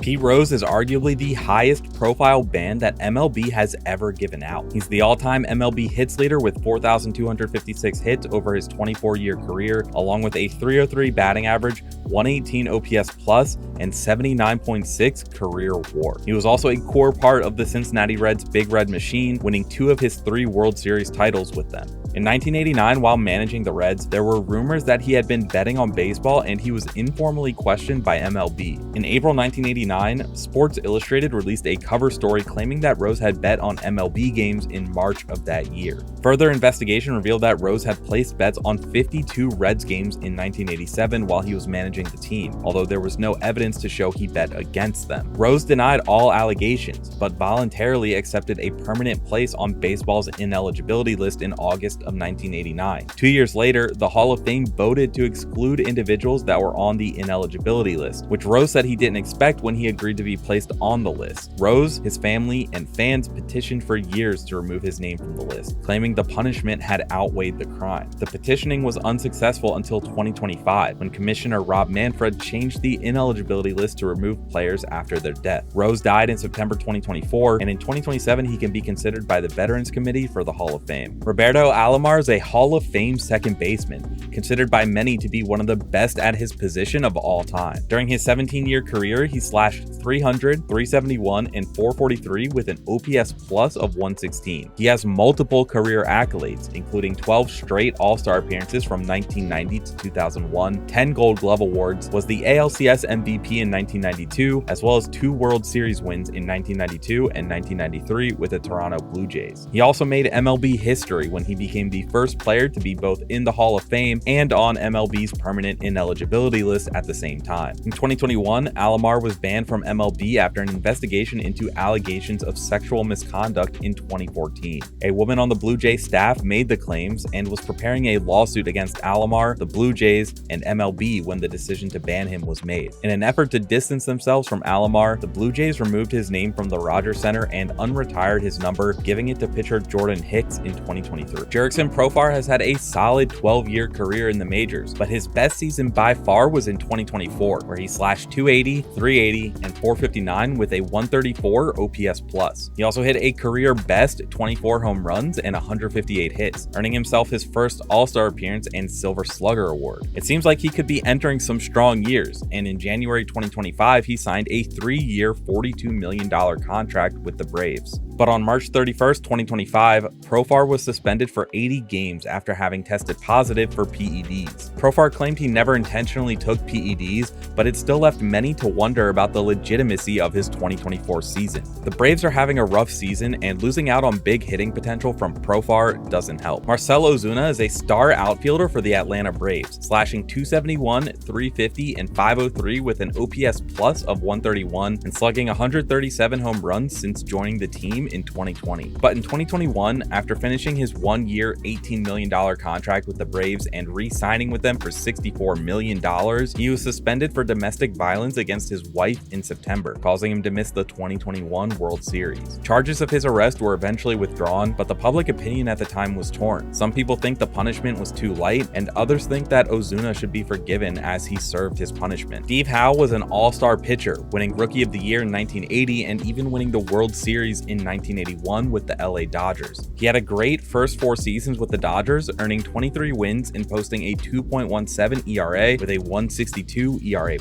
Pete Rose is arguably the highest profile ban that MLB has ever given out. He's the all-time MLB hits leader with 4,256 hits over his 24-year career, along with a .303 batting average, 118 OPS plus, and 79.6 career WAR. He was also a core part of the Cincinnati Reds' Big Red Machine, winning 2 of his 3 World Series titles with them. In 1989, while managing the Reds, there were rumors that he had been betting on baseball and he was informally questioned by MLB. In April 1989, Sports Illustrated released a cover story claiming that Rose had bet on MLB games in March of that year. Further investigation revealed that Rose had placed bets on 52 Reds games in 1987 while he was managing the team, although there was no evidence to show he bet against them. Rose denied all allegations, but voluntarily accepted a permanent place on baseball's ineligibility list in August of 1989. 2 years later, the Hall of Fame voted to exclude individuals that were on the ineligibility list, which Rose said he didn't expect when he agreed to be placed on the list. Rose, his family, and fans petitioned for years to remove his name from the list, claiming the punishment had outweighed the crime. The petitioning was unsuccessful until 2025, when Commissioner Rob Manfred changed the ineligibility list to remove players after their death. Rose died in September 2024, and in 2027 he can be considered by the Veterans Committee for the Hall of Fame. Roberto Alomar is a Hall of Fame second baseman, considered by many to be one of the best at his position of all time. During his 17-year career, he slashed 300, 371, and 443 with an OPS plus of 116. He has multiple career accolades, including 12 straight All-Star appearances from 1990 to 2001, 10 Gold Glove awards, was the ALCS MVP in 1992, as well as 2 World Series wins in 1992 and 1993 with the Toronto Blue Jays. He also made MLB history when he became the first player to be both in the Hall of Fame and on MLB's permanent ineligibility list at the same time. In 2021, Alomar was banned from MLB after an investigation into allegations of sexual misconduct in 2014. A woman on the Blue Jays staff made the claims and was preparing a lawsuit against Alomar, the Blue Jays, and MLB when the decision to ban him was made. In an effort to distance themselves from Alomar, the Blue Jays removed his name from the Rogers Center and unretired his number, giving it to pitcher Jordan Hicks in 2023. Jurickson Profar has had a solid 12-year career in the majors, but his best season by far was in 2024, where he slashed 280, 380, and 459 with a 134 OPS plus. He also hit a career best 24 home runs and 158 hits, earning himself his first All-Star appearance and Silver Slugger award. It seems like he could be entering some strong years, and in January 2025, he signed a 3-year, $42 million contract with the Braves. But on March 31st, 2025, Profar was suspended for 80 games after having tested positive for PEDs. Profar claimed he never intentionally took PEDs, but it still left many to wonder about the legitimacy of his 2024 season. The Braves are having a rough season, and losing out on big hitting potential from Profar doesn't help. Marcell Ozuna is a star outfielder for the Atlanta Braves, slashing 271, 350, and 503 with an OPS plus of 131 and slugging 137 home runs since joining the team in 2020. But in 2021, after finishing his 1-year, $18 million contract with the Braves and re-signing with them for $64 million, he was suspended for domestic violence against his wife in September, causing him to miss the 2021 World Series. Charges of his arrest were eventually withdrawn, but the public opinion at the time was torn. Some people think the punishment was too light, and others think that Ozuna should be forgiven as he served his punishment. Steve Howe was an all-star pitcher, winning Rookie of the Year in 1980 and even winning the World Series in 1981 with the LA Dodgers. He had a great first 4 seasons with the Dodgers, earning 23 wins and posting a 2.17 ERA with a 1.62 ERA+.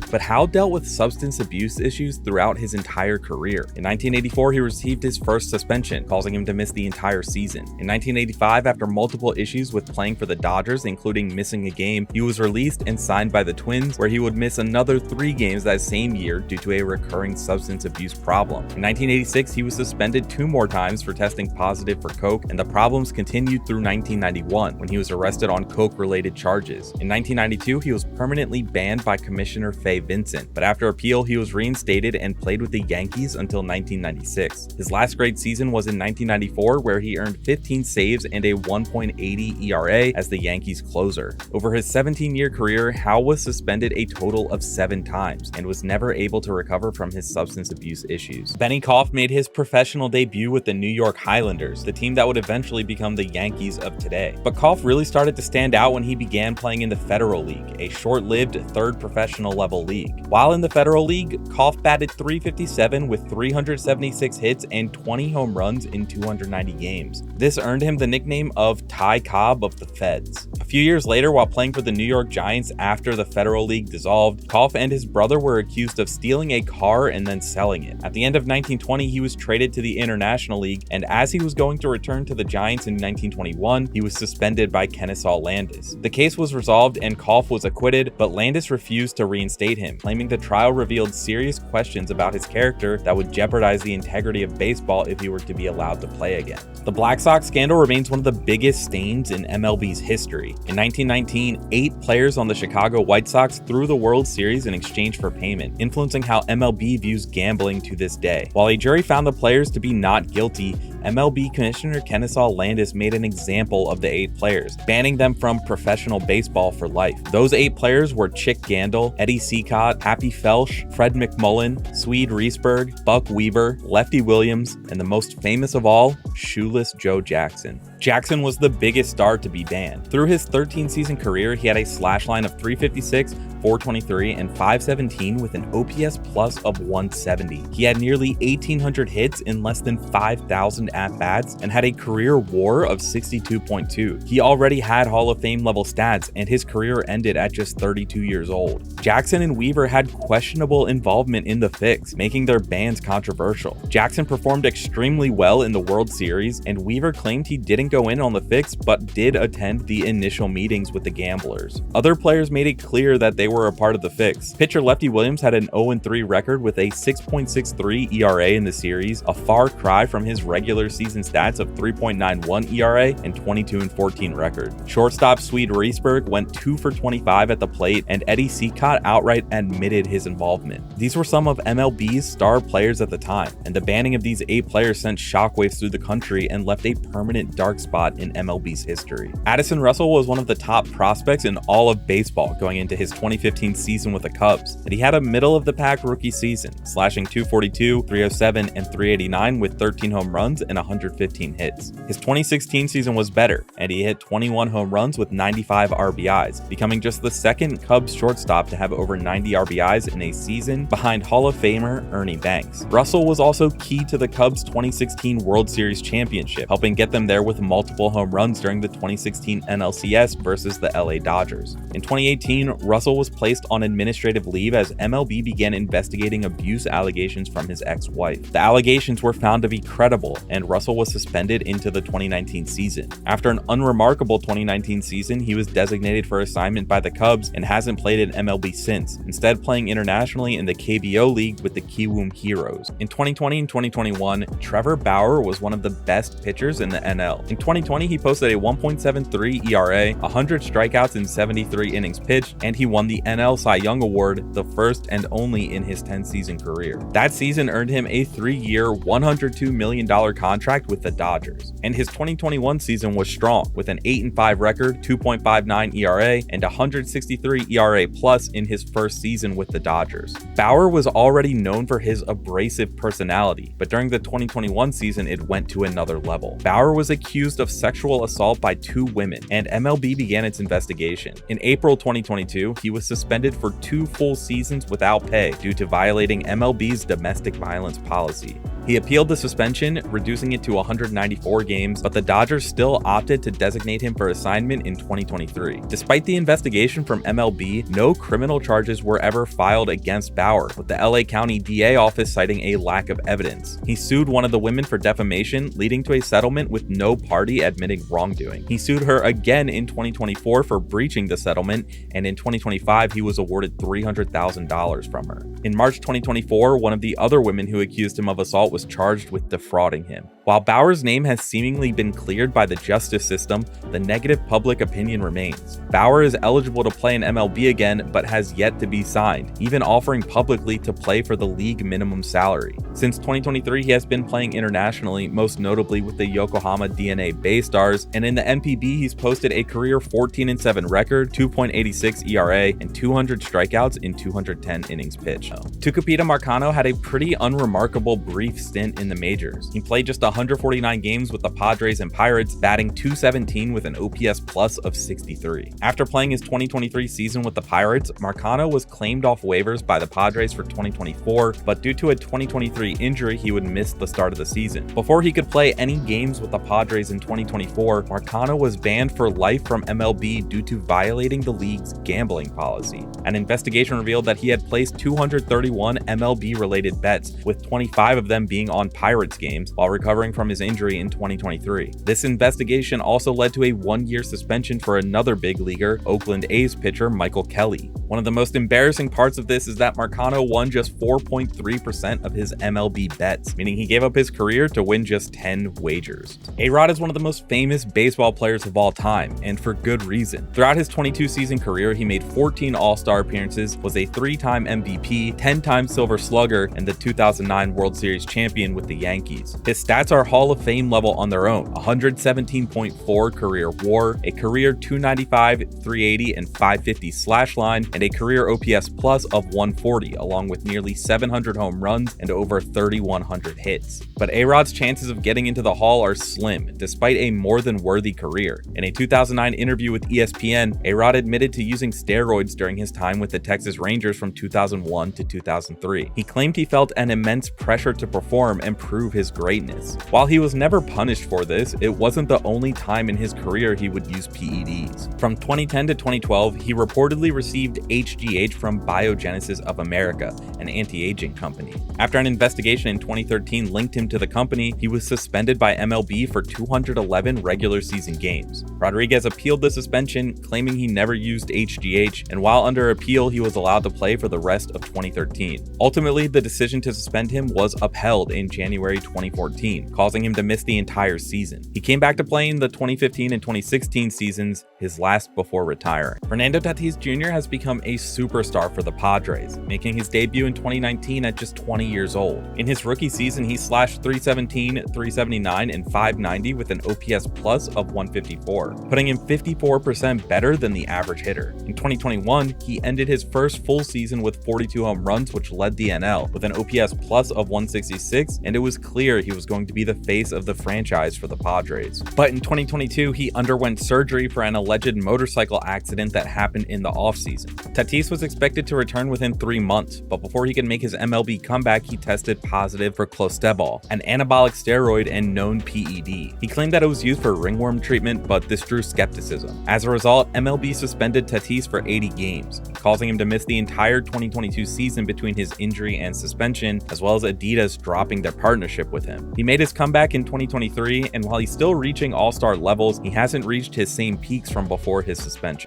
But Howe dealt with substance abuse issues throughout his entire career. In 1984, he received his first suspension, causing him to miss the entire season. In 1985, after multiple issues with playing for the Dodgers, including missing a game, he was released and signed by the Twins, where he would miss another 3 games that same year due to a recurring substance abuse problem. In 1986, he was suspended 2 more times for testing positive for coke, and the problems continued through 1991 when he was arrested on coke-related charges. In 1992, he was permanently banned by Commissioner Fay Vincent, but after appeal, he was reinstated and played with the Yankees until 1996. His last great season was in 1994, where he earned 15 saves and a 1.80 ERA as the Yankees closer. Over his 17-year career, Howe was suspended a total of 7 times and was never able to recover from his substance abuse issues. Benny Koff made his professional professional debut with the New York Highlanders, the team that would eventually become the Yankees of today. But Kolff really started to stand out when he began playing in the Federal League, a short-lived third professional level league. While in the Federal League, Kolff batted .357 with 376 hits and 20 home runs in 290 games. This earned him the nickname of Ty Cobb of the Feds. A few years later, while playing for the New York Giants after the Federal League dissolved, Kolff and his brother were accused of stealing a car and then selling it. At the end of 1920, he was traded to the International League, and as he was going to return to the Giants in 1921, he was suspended by Kennesaw Landis. The case was resolved and Kolff was acquitted, but Landis refused to reinstate him, claiming the trial revealed serious questions about his character that would jeopardize the integrity of baseball if he were to be allowed to play again. The Black Sox scandal remains one of the biggest stains in MLB's history. In 1919, 8 players on the Chicago White Sox threw the World Series in exchange for payment, influencing how MLB views gambling to this day. While a jury found the players to be not guilty, MLB Commissioner Kennesaw Landis made an example of the 8 players, banning them from professional baseball for life. Those 8 players were Chick Gandil, Eddie Seacott, Happy Felsch, Fred McMullen, Swede Reisberg, Buck Weaver, Lefty Williams, and the most famous of all, Shoeless Joe Jackson. Jackson was the biggest star to be banned. Through his 13-season career, he had a slash line of .356, .423, and .517 with an OPS plus of 170. He had nearly 1,800 hits in less than 5,000 at-bats and had a career WAR of 62.2. He already had Hall of Fame level stats, and his career ended at just 32 years old. Jackson and Weaver had questionable involvement in the fix, making their bans controversial. Jackson performed extremely well in the World Series, and Weaver claimed he didn't go in on the fix but did attend the initial meetings with the gamblers. Other players made it clear that they were a part of the fix. Pitcher Lefty Williams had an 0-3 record with a 6.63 ERA in the series, a far cry from his regular season stats of 3.91 ERA and 22-14 record. Shortstop Swede Reisberg went 2 for 25 at the plate, and Eddie Seacott outright admitted his involvement. These were some of MLB's star players at the time, and the banning of these 8 players sent shockwaves through the country and left a permanent dark spot in MLB's history. Addison Russell was one of the top prospects in all of baseball going into his 2015 season with the Cubs, and he had a middle-of-the-pack rookie season, slashing .242, .307, and .389 with 13 home runs and 115 hits. His 2016 season was better, and he hit 21 home runs with 95 RBIs, becoming just the second Cubs shortstop to have over 90 RBIs in a season behind Hall of Famer Ernie Banks. Russell was also key to the Cubs' 2016 World Series championship, helping get them there with multiple home runs during the 2016 NLCS versus the LA Dodgers. In 2018, Russell was placed on administrative leave as MLB began investigating abuse allegations from his ex-wife. The allegations were found to be credible, and Russell was suspended into the 2019 season. After an unremarkable 2019 season, he was designated for assignment by the Cubs and hasn't played in MLB since, instead playing internationally in the KBO League with the Kiwoom Heroes. In 2020 and 2021, Trevor Bauer was one of the best pitchers in the NL. In 2020, he posted a 1.73 ERA, 100 strikeouts in 73 innings pitched, and he won the NL Cy Young Award, the first and only in his 10-season career. That season earned him a 3-year, $102 million contract with the Dodgers. And his 2021 season was strong, with an 8-5 record, 2.59 ERA, and 163 ERA plus in his first season with the Dodgers. Bauer was already known for his abrasive personality, but during the 2021 season, it went to another level. Bauer was accused of sexual assault by 2 women, and MLB began its investigation. In April 2022, he was suspended for 2 full seasons without pay due to violating MLB's domestic violence policy. He appealed the suspension, reducing it to 194 games, but the Dodgers still opted to designate him for assignment in 2023. Despite the investigation from MLB, no criminal charges were ever filed against Bauer, with the LA County DA office citing a lack of evidence. He sued one of the women for defamation, leading to a settlement with no party admitting wrongdoing. He sued her again in 2024 for breaching the settlement, and in 2025 he was awarded $300,000 from her. In March 2024, one of the other women who accused him of assault was charged with defrauding him. While Bauer's name has seemingly been cleared by the justice system, the negative public opinion remains. Bauer is eligible to play in MLB again, but has yet to be signed, even offering publicly to play for the league minimum salary. Since 2023, he has been playing internationally, most notably with the Yokohama DNA BayStars, and in the NPB, he's posted a career 14-7 record, 2.86 ERA, and 200 strikeouts in 210 innings pitched. Tucupita Marcano had a pretty unremarkable brief stint in the majors. He played just 149 games with the Padres and Pirates, batting .217 with an OPS plus of 63. After playing his 2023 season with the Pirates, Marcano was claimed off waivers by the Padres for 2024, but due to a 2023 injury, he would miss the start of the season. Before he could play any games with the Padres in 2024, Marcano was banned for life from MLB due to violating the league's gambling policy. An investigation revealed that he had placed 231 MLB-related bets, with 25 of them being on Pirates games, while recovering from his injury in 2023. This investigation also led to a one-year suspension for another big leaguer, Oakland A's pitcher Michael Kelly. One of the most embarrassing parts of this is that Marcano won just 4.3% of his MLB bets, meaning he gave up his career to win just 10 wagers. A-Rod is one of the most famous baseball players of all time, and for good reason. Throughout his 22-season career, he made 14 All-Star appearances, was a 3-time MVP, 10-time Silver Slugger, and the 2009 World Series champion with the Yankees. His stats are Hall of Fame level on their own: 117.4 career WAR, a career .295, .380, and .550 slash line, and a career OPS plus of 140, along with nearly 700 home runs and over 3,100 hits. But A-Rod's chances of getting into the Hall are slim, despite a more than worthy career. In a 2009 interview with ESPN, A-Rod admitted to using steroids during his time with the Texas Rangers from 2001 to 2003. He claimed he felt an immense pressure to perform and prove his greatness. While he was never punished for this, it wasn't the only time in his career he would use PEDs. From 2010 to 2012, he reportedly received HGH from Biogenesis of America, an anti-aging company. After an investigation in 2013 linked him to the company, he was suspended by MLB for 211 regular season games. Rodriguez appealed the suspension, claiming he never used HGH, and while under appeal, he was allowed to play for the rest of 2013. Ultimately, the decision to suspend him was upheld in January 2014, causing him to miss the entire season. He came back to play in the 2015 and 2016 seasons, his last before retiring. Fernando Tatis Jr. has become a superstar for the Padres, making his debut in 2019 at just 20 years old. In his rookie season, he slashed .317, .379, and .590 with an OPS plus of 154, putting him 54% better than the average hitter. In 2021, he ended his first full season with 42 home runs, which led the NL, with an OPS plus of 166, and it was clear he was going to be the face of the franchise for the Padres. But in 2022, he underwent surgery for an alleged motorcycle accident that happened in the offseason. Tatis was expected to return within 3 months, but before he could make his MLB comeback, he tested positive for clostebol, an anabolic steroid and known PED. He claimed that it was used for ringworm treatment, but this drew skepticism. As a result, MLB suspended Tatis for 80 games, causing him to miss the entire 2022 season between his injury and suspension, as well as Adidas dropping their partnership with him. He made his comeback in 2023, and while he's still reaching all-star levels, he hasn't reached his same peaks from before his suspension.